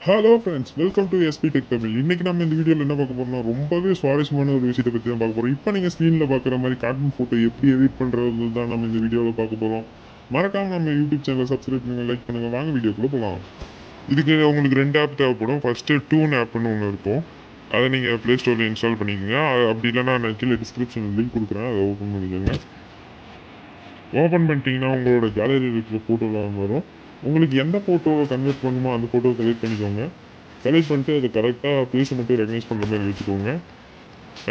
Hello friends, welcome to SP tech Tamil. இன்னைக்கு நம்ம இந்த வீடியோவில் என்ன பார்க்க போறோம்னா ரொம்பவே சுவாரஸ்யமான ஒரு விஷயத்தை பற்றி தான் பார்க்க போகிறோம். இப்போ நீங்கள் ஸ்க்ரீனில் பார்க்குற மாதிரி கார்ட்டூன் ஃபோட்டோ எப்படி எடிட் பண்ணுறது தான் நம்ம இந்த வீடியோவில் பார்க்க போகிறோம். மறக்காமல் நம்ம யூடியூப் சேனலை சப்ஸ்கிரைப் பண்ணுங்கள், லைக் பண்ணுங்கள். வாங்க வீடியோக்குள்ளே போகலாம். இதுக்கு உங்களுக்கு ரெண்டு ஆப் தேவைப்படும். ஃபஸ்ட்டு டூன் ஆப்னு ஒன்று இருக்கும். அதை நீங்கள் ப்ளே ஸ்டோரில் இன்ஸ்டால் பண்ணிக்கோங்க. அப்படி இல்லைனா நான் கீழே டிஸ்கிரிப்ஷனில் லிங்க் கொடுக்குறேன், அதை ஓப்பன் பண்ணிக்கோங்க. ஓப்பன் பண்ணிட்டீங்கன்னா உங்களோட கேலரியில் இருக்கிற ஃபோட்டோலாம் வரும். உங்களுக்கு எந்த ஃபோட்டோவை கன்வெர்ட் பண்ணுமோ அந்த ஃபோட்டோவை செலக்ட் பண்ணிக்கோங்க. செலக்ட் பண்ணிட்டு அது கரெக்டாக ஃபேஸை மட்டும் ரெகனைஸ் பண்ணுற மாதிரி வச்சுக்கோங்க.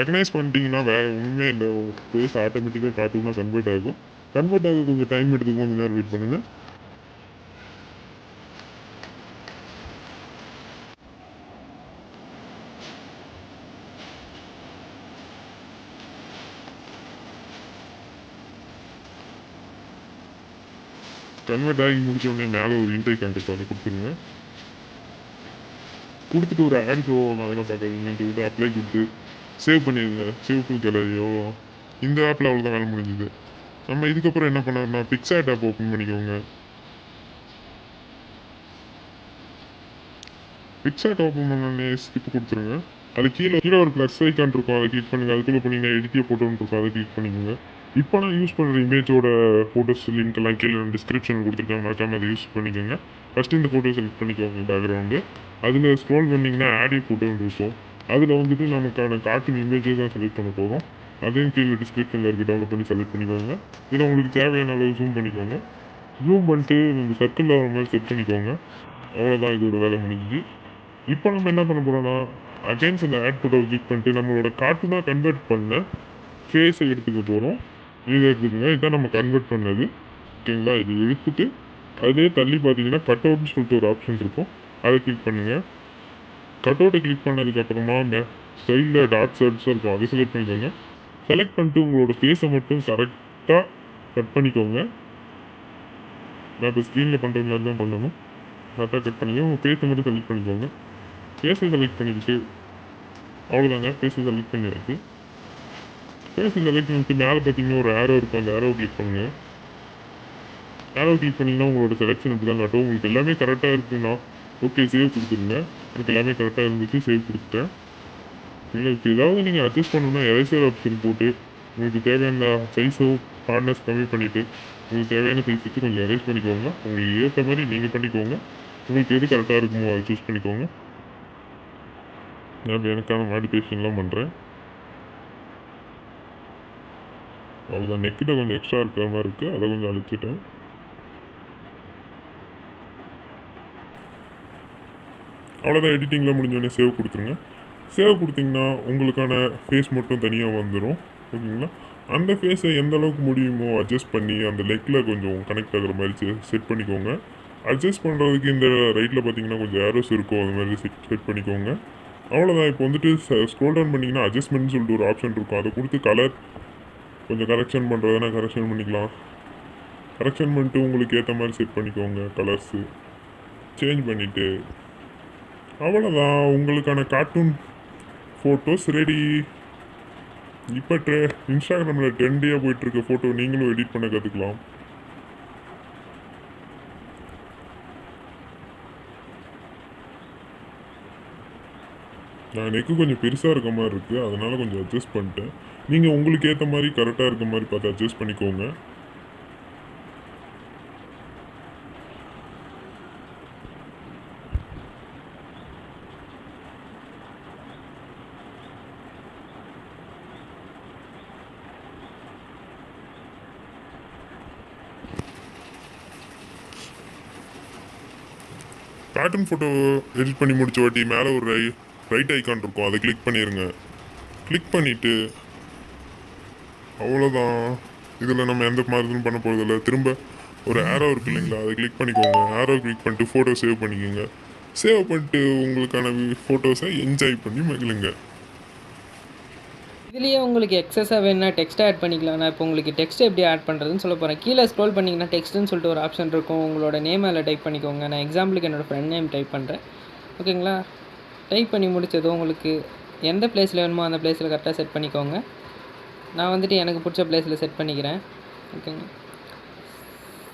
ரெகனைஸ் பண்ணிட்டீங்கன்னா வேறு ஒன்றுமே இல்லை, ஃபேஸ் ஆட்டோமேட்டிக்காக கார்ட்டூனாக கன்வெர்ட் ஆகும். கன்வெர்ட் ஆக கொஞ்சம் டைம் எடுத்துக்கும், கொஞ்சம் நேரம் வெயிட் பண்ணுங்கள். கன்வெர்ட் ஆகி முடிச்ச உடனே மேலே ஒரு இன்டேக் கான்டெக்ட் அதை கொடுத்துருங்க. கொடுத்துட்டு ஒரு ஆட் ஷோ அதெல்லாம் பார்க்காதீங்கன்னு சொல்லிட்டு அப்ளை கொடுத்து சேவ் பண்ணிடுங்க. சேவ் டு கேலரியோ இந்த ஆப்பில் அவ்வளோதான் வேலை முடிஞ்சுது. நம்ம இதுக்கப்புறம் என்ன பண்ணோம்னா பிக்சார்ட் ஆப் ஓப்பன் பண்ணிக்கோங்க. பிக்சார்ட் ஓப்பன் பண்ணோடனே ஸ்கிப் கொடுத்துருங்க. அது கீழே ஒரு ப்ளஸ் ஐக்கான் இருக்கும், அதை கிளிக் பண்ணுங்கள். அதுக்குள்ளே போனீங்கன்னா எடிட்டிய ஃபோட்டோன்னு இருக்கும், அதை கிளிக் பண்ணிக்கோங்க. இப்போ நான் யூஸ் பண்ணுற இமேஜோட ஃபோட்டோஸ் லிங்க் எல்லாம் கீழே டிஸ்கிரிப்ஷன் கொடுத்துருக்கேன், மறக்காமல் அதை யூஸ் பண்ணிக்கோங்க. ஃபஸ்ட்டு இந்த ஃபோட்டோ செலக்ட் பண்ணிக்கோங்க பேக்ரவுண்டு. அதில் ஸ்க்ரோல் பண்ணிங்கன்னா ஆடியோ ஃபோட்டோன்னு இருக்கும். அதில் வந்துட்டு நமக்கான கார்ட்டூன் இமேஜே தான் செலக்ட் பண்ண போகிறோம். அதையும் கீழே டிஸ்கிரிப்ஷனில் இருக்க டவுன்லோட் பண்ணி செலக்ட் பண்ணிக்கோங்க. இதில் உங்களுக்கு தேவையான அளவு ஜூம் பண்ணிக்கோங்க. ஜூம் பண்ணிட்டு இந்த சர்க்கிள் வர மாதிரி செட் பண்ணிக்கோங்க. அவ்வளோதான், இதோட வேலை முடிஞ்சுது. இப்போ நம்ம என்ன பண்ண போகிறோம்னா அகைன்ஸ் இந்த ஆட் ஃபோட்டோவை கிளிக் பண்ணிட்டு நம்மளோட கார்ட்டூனாக கன்வெர்ட் பண்ண ஃபேஸை எடுத்துக்க போகிறோம். இதை எடுத்துக்கோங்க. இதுதான் நம்ம கன்வெர்ட் பண்ணது, ஓகேங்களா? இது எடுத்துட்டு அதே தள்ளி பார்த்தீங்கன்னா கட் அவுட்னு சொல்லிட்டு ஒரு ஆப்ஷன் இருக்கும், அதை கிளிக் பண்ணுங்கள். கட் அவுட்டை கிளிக் பண்ணதுக்கப்புறமா இந்த சைடில் டாட் சர்ட்ஸாக இருக்கும், அதை செலக்ட் பண்ணிக்கோங்க. செலக்ட் பண்ணிட்டு உங்களோட ஃபேஸை மட்டும் கரெக்டாக கட் பண்ணிக்கோங்க. நான் இப்போ ஸ்க்ரீனில் பண்ணுற மாதிரி தான் பண்ணணும். கரெக்டாக கட் பண்ணி உங்கள் ஃபேஸை மட்டும் செலக்ட் பண்ணிக்கோங்க. ஃபேஸை செலக்ட் பண்ணிக்கிட்டு அவ்வளோதாங்க, ஃபேஸை செலக்ட் பண்ணியாச்சு. ஃபேஸை செலக்ட் பண்ணிட்டு மேலே பார்த்தீங்கன்னா ஒரு ஆரோ இருக்கும், அந்த ஆரோ கிளிக் பண்ணுங்கள். ஆரோ கிளிக் பண்ணிங்கன்னா உங்களோட செலெக்ஷன் இப்படி தான் காட்டும். உங்களுக்கு எல்லாமே கரெக்டாக இருக்குன்னா ஓகே சேவ் கொடுத்துருங்க. எனக்கு எல்லாமே கரெக்டாக இருந்துச்சு, சேவ் கொடுத்துட்டேன். இல்லை இப்போ ஏதாவது நீங்கள் அட்ஜஸ்ட் பண்ணணும்னா எரேசர் ஆப்ஷன் போட்டு உங்களுக்கு தேவையான சைஸோ ஹார்ட்னஸ் கம்மி பண்ணிவிட்டு உங்களுக்கு தேவையான சைஸுக்கு கொஞ்சம் எரேஸ் பண்ணிக்கோங்க. உங்களுக்கு ஏற்ற மாதிரி நீங்கள் பண்ணிக்கோங்க. உங்களுக்கு எது கரெக்டாக இருக்குமோ அதை சூஸ் பண்ணிக்கோங்க. நான் எனக்கான மாடிஃபிகேஷன்லாம் பண்ணுறேன். அவ்வளோதான், நெக்கிட்ட கொஞ்சம் எக்ஸ்ட்ரா இருக்கிற மாதிரி இருக்குது, அதை கொஞ்சம் அழிச்சிட்டேன். அவ்வளோதான், எடிட்டிங்லாம் முடிஞ்சோடனே சேவ் கொடுத்துருங்க. சேவ் கொடுத்தீங்கன்னா உங்களுக்கான ஃபேஸ் மட்டும் தனியாக வந்துடும், ஓகேங்களா? அந்த ஃபேஸை எந்த அளவுக்கு முடியுமோ அட்ஜஸ்ட் பண்ணி அந்த லெக்கில் கொஞ்சம் கனெக்ட் ஆகிற மாதிரி செட் பண்ணிக்கோங்க. அட்ஜஸ்ட் பண்ணுறதுக்கு இந்த ரைட்டில் பார்த்தீங்கன்னா கொஞ்சம் ஏரோஸ் இருக்கும், அது மாதிரி செட் பண்ணிக்கோங்க. அவ்வளோதான். இப்போ வந்துட்டு ஸ்க்ரோல் டவுன் பண்ணிங்கன்னா அட்ஜஸ்ட்மெண்ட்னு சொல்லிட்டு ஒரு ஆப்ஷன் இருக்கும், அதை கொடுத்து கலர் கொஞ்சம் கரெக்ஷன் பண்ணுறதுனா கரெக்ஷன் பண்ணிக்கலாம். கரெக்ஷன் பண்ணிட்டு உங்களுக்கு ஏற்ற மாதிரி செட் பண்ணிக்கோங்க. கலர்ஸு சேஞ்ச் பண்ணிவிட்டு அவ்வளோதான், உங்களுக்கான கார்ட்டூன் ஃபோட்டோஸ் ரெடி. இப்போ இன்ஸ்டாகிராமில் ட்ரெண்டியாக போயிட்டுருக்க ஃபோட்டோ நீங்களும் எடிட் பண்ண கற்றுக்கலாம். நான் நெக்கு கொஞ்சம் பெருசாக இருக்க மாதிரி இருக்குது, அதனால் கொஞ்சம் அட்ஜஸ்ட் பண்ணிட்டேன். நீங்கள் உங்களுக்கு ஏற்ற மாதிரி கரெக்டாக இருக்க மாதிரி பார்த்து அட்ஜஸ்ட் பண்ணிக்கோங்க. கார்ட்டூன் ஃபோட்டோ எடிட் பண்ணி முடிச்ச வாட்டி மேலே ஒரு ரைட் ஐக்கான் இருக்கும், அதை கிளிக் பண்ணிடுங்க. கிளிக் பண்ணிவிட்டு அவ்வளோதான். இதில் நம்ம எந்த மாதிரி பண்ண போகிறதில்ல. திரும்ப ஒரு ஆரோ இருக்குது இல்லைங்களா, அதை கிளிக் பண்ணிக்கோங்க. ஆரோ கிளிக் பண்ணிட்டு ஃபோட்டோ சேவ் பண்ணிக்கோங்க. சேவ் பண்ணிட்டு உங்களுக்கான ஃபோட்டோஸை என்ஜாய் பண்ணி மகிழுங்க. இதுலேயே உங்களுக்கு எக்ஸஸாக வேணுன்னா டெக்ஸ்ட் ஆட் பண்ணிக்கலாம். நான் இப்போ உங்களுக்கு டெக்ஸ்ட் எப்படி ஆட் பண்ணுறதுன்னு சொல்ல போகிறேன். கீழே ஸ்க்ரோல் பண்ணிங்கன்னா டெக்ஸ்ட்டுன்னு சொல்லிட்டு ஒரு ஆப்ஷன் இருக்கும், உங்களோட நேம் அதில் டைப் பண்ணிக்கோங்க. நான் எக்ஸாம்பிளுக்கு என்னோடய ஃப்ரெண்ட் நேம் டைப் பண்ணுறேன், ஓகேங்களா? டைப் பண்ணி முடித்ததும் உங்களுக்கு எந்த பிளேஸில் வேணுமோ அந்த பிளேஸில் கரெக்டாக செட் பண்ணிக்கோங்க. நான் வந்துட்டு எனக்கு பிடிச்ச பிளேஸில் செட் பண்ணிக்கிறேன், ஓகேங்க?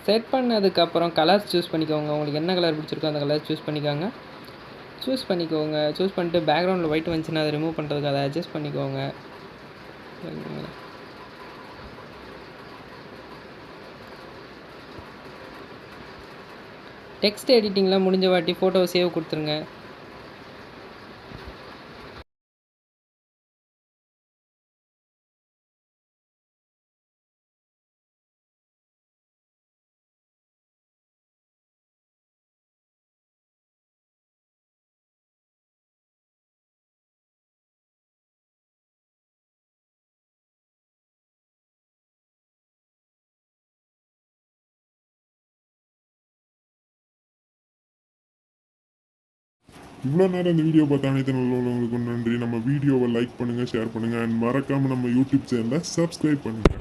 செட் பண்ணதுக்கப்புறம் கலர்ஸ் சூஸ் பண்ணிக்கோங்க. உங்களுக்கு என்ன கலர் பிடிச்சிருக்கோ அந்த கலர் சூஸ் பண்ணிக்கோங்க. சூஸ் பண்ணிக்கோங்க. சூஸ் பண்ணிட்டு பேக்ரவுண்டில் ஒயிட் வந்துச்சுன்னா அதை ரிமூவ் பண்ணுறதுக்கு அதை அட்ஜஸ்ட் பண்ணிக்கோங்க. டெக்ஸ்ட் எடிட்டிங்லாம் முடிஞ்ச வாட்டி ஃபோட்டோ சேவ் கொடுத்துருங்க. இவ்வளோ நேரம் இந்த வீடியோ பார்த்த அனைத்து நல்லவங்களுக்கு நன்றி. நம்ம வீடியோவை லைக் பண்ணுங்கள், ஷேர் பண்ணுங்கள் அண்ட் மறக்காமல் நம்ம யூடியூப் சேனலை சப்ஸ்கிரைப் பண்ணுங்கள்.